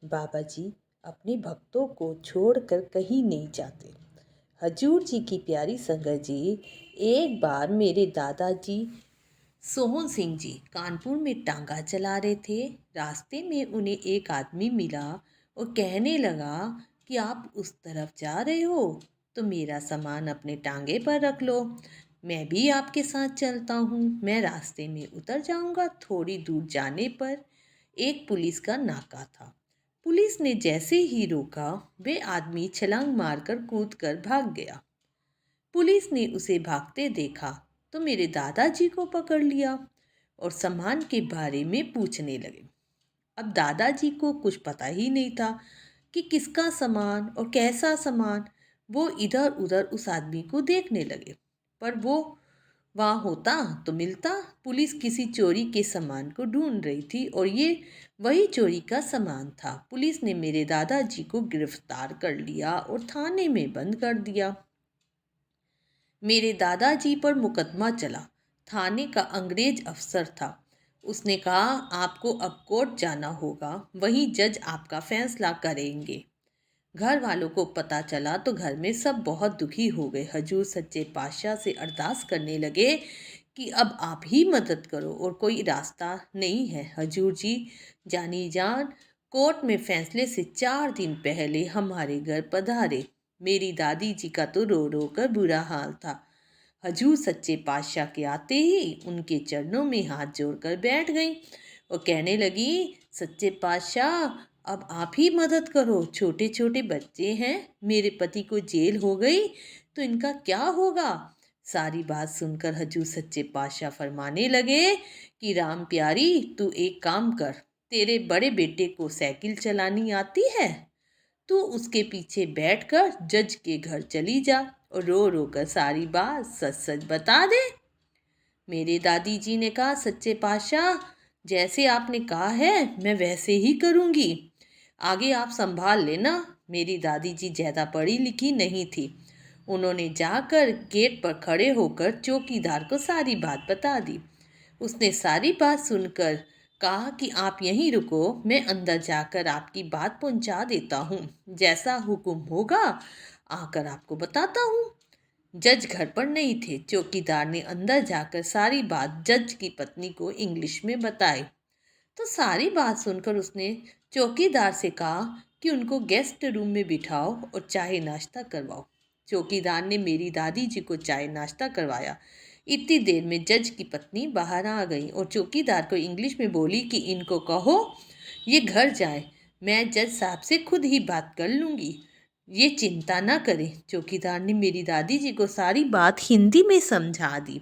बाबा जी अपने भक्तों को छोड़कर कहीं नहीं जाते। हजूर जी की प्यारी संगत जी, एक बार मेरे दादाजी सोहन सिंह जी कानपुर में टांगा चला रहे थे। रास्ते में उन्हें एक आदमी मिला और कहने लगा कि आप उस तरफ जा रहे हो तो मेरा सामान अपने टांगे पर रख लो, मैं भी आपके साथ चलता हूँ। मैं रास्ते में उतर जाऊँगा। थोड़ी दूर जाने पर एक पुलिस का नाका था। पुलिस ने जैसे ही रोका, वे आदमी छलांग मारकर कूदकर भाग गया। पुलिस ने उसे भागते देखा तो मेरे दादाजी को पकड़ लिया और सामान के बारे में पूछने लगे। अब दादाजी को कुछ पता ही नहीं था कि किसका सामान और कैसा सामान। वो इधर उधर उस आदमी को देखने लगे, पर वो वहाँ होता तो मिलता। पुलिस किसी चोरी के सामान को ढूंढ रही थी और ये वही चोरी का सामान था। पुलिस ने मेरे दादाजी को गिरफ्तार कर लिया और थाने में बंद कर दिया। मेरे दादाजी पर मुकदमा चला। थाने का अंग्रेज अफसर था। उसने कहा आपको अब कोर्ट जाना होगा, वहीं जज आपका फैसला करेंगे। घर वालों को पता चला तो घर में सब बहुत दुखी हो गए। हजूर सच्चे पातशाह से अरदास करने लगे कि अब आप ही मदद करो और कोई रास्ता नहीं है। हजूर जी जानी जान कोर्ट में फैसले से 4 दिन पहले हमारे घर पधारे। मेरी दादी जी का तो रो रो कर बुरा हाल था। हजूर सच्चे पातशाह के आते ही उनके चरणों में हाथ जोड़कर बैठ गई और कहने लगी, सच्चे पातशाह अब आप ही मदद करो, छोटे छोटे बच्चे हैं, मेरे पति को जेल हो गई तो इनका क्या होगा। सारी बात सुनकर हजूर सच्चे पातशाह फरमाने लगे कि राम प्यारी तू एक काम कर, तेरे बड़े बेटे को साइकिल चलानी आती है, तू उसके पीछे बैठकर जज के घर चली जा और रो रो कर सारी बात सच सच बता दे। मेरे दादी जी ने कहा, सच्चे पातशाह जैसे आपने कहा है मैं वैसे ही करूँगी, आगे आप संभाल लेना। मेरी दादी जी ज़्यादा पढ़ी लिखी नहीं थी। उन्होंने जाकर गेट पर खड़े होकर चौकीदार को सारी बात बता दी। उसने सारी बात सुनकर कहा कि आप यहीं रुको, मैं अंदर जाकर आपकी बात पहुंचा देता हूँ, जैसा हुक्म होगा आकर आपको बताता हूँ। जज घर पर नहीं थे। चौकीदार ने अंदर जाकर सारी बात जज की पत्नी को इंग्लिश में बताई। तो सारी बात सुनकर उसने चौकीदार से कहा कि उनको गेस्ट रूम में बिठाओ और चाय नाश्ता करवाओ। चौकीदार ने मेरी दादी जी को चाय नाश्ता करवाया। इतनी देर में जज की पत्नी बाहर आ गई और चौकीदार को इंग्लिश में बोली कि इनको कहो ये घर जाए, मैं जज साहब से खुद ही बात कर लूँगी, ये चिंता ना करें। चौकीदार ने मेरी दादी जी को सारी बात हिंदी में समझा दी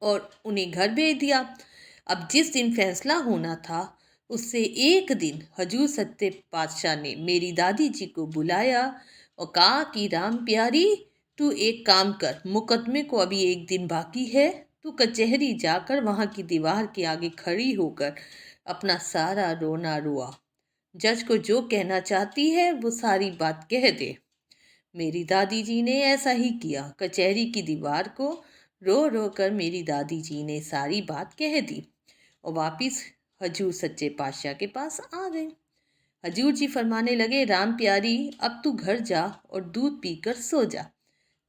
और उन्हें घर भेज दिया। अब जिस दिन फैसला होना था उससे एक दिन हजूर सच्चे पातशाह ने मेरी दादी जी को बुलाया और कहा कि राम प्यारी तू एक काम कर, मुकदमे को अभी एक दिन बाकी है, तू कचहरी जाकर वहाँ की दीवार के आगे खड़ी होकर अपना सारा रोना रुआ। जज को जो कहना चाहती है वो सारी बात कह दे। मेरी दादी जी ने ऐसा ही किया। कचहरी की दीवार को रो रो कर मेरी दादी जी ने सारी बात कह दी और वापिस हजूर सच्चे पातशाह के पास आ गई। हजूर जी फरमाने लगे, राम प्यारी अब तू घर जा और दूध पीकर सो जा,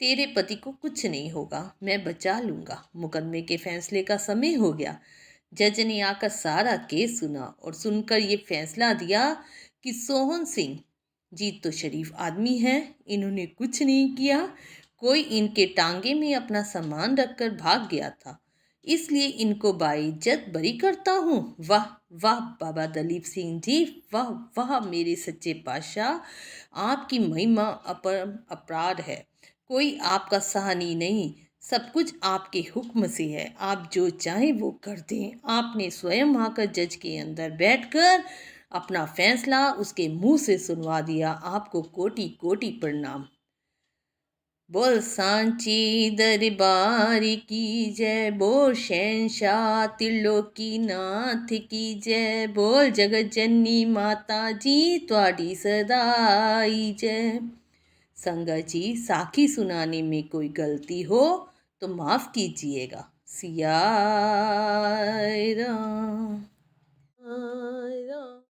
तेरे पति को कुछ नहीं होगा, मैं बचा लूँगा। मुकदमे के फैसले का समय हो गया। जज ने आकर सारा केस सुना और सुनकर ये फैसला दिया कि सोहन सिंह जी तो शरीफ आदमी हैं, इन्होंने कुछ नहीं किया, कोई इनके टांगे में अपना सामान रखकर भाग गया था, इसलिए इनको बाइज्जत बरी करता हूँ। वाह वाह बाबा दलीप सिंह जी, वाह वाह मेरे सच्चे पातशाह, आपकी महिमा अपराध है, कोई आपका सहानी नहीं, सब कुछ आपके हुक्म से है, आप जो चाहें वो कर दें। आपने स्वयं आकर जज के अंदर बैठकर अपना फैसला उसके मुंह से सुनवा दिया। आपको कोटि कोटि प्रणाम। बोल सांची दरबार की जय, बोल शहंशाह त्रिलोकी नाथ की जय, बोल जगत जननी माता जी त्वाडी सदाई जय। संगत जी साखी सुनाने में कोई गलती हो तो माफ़ कीजिएगा। सिया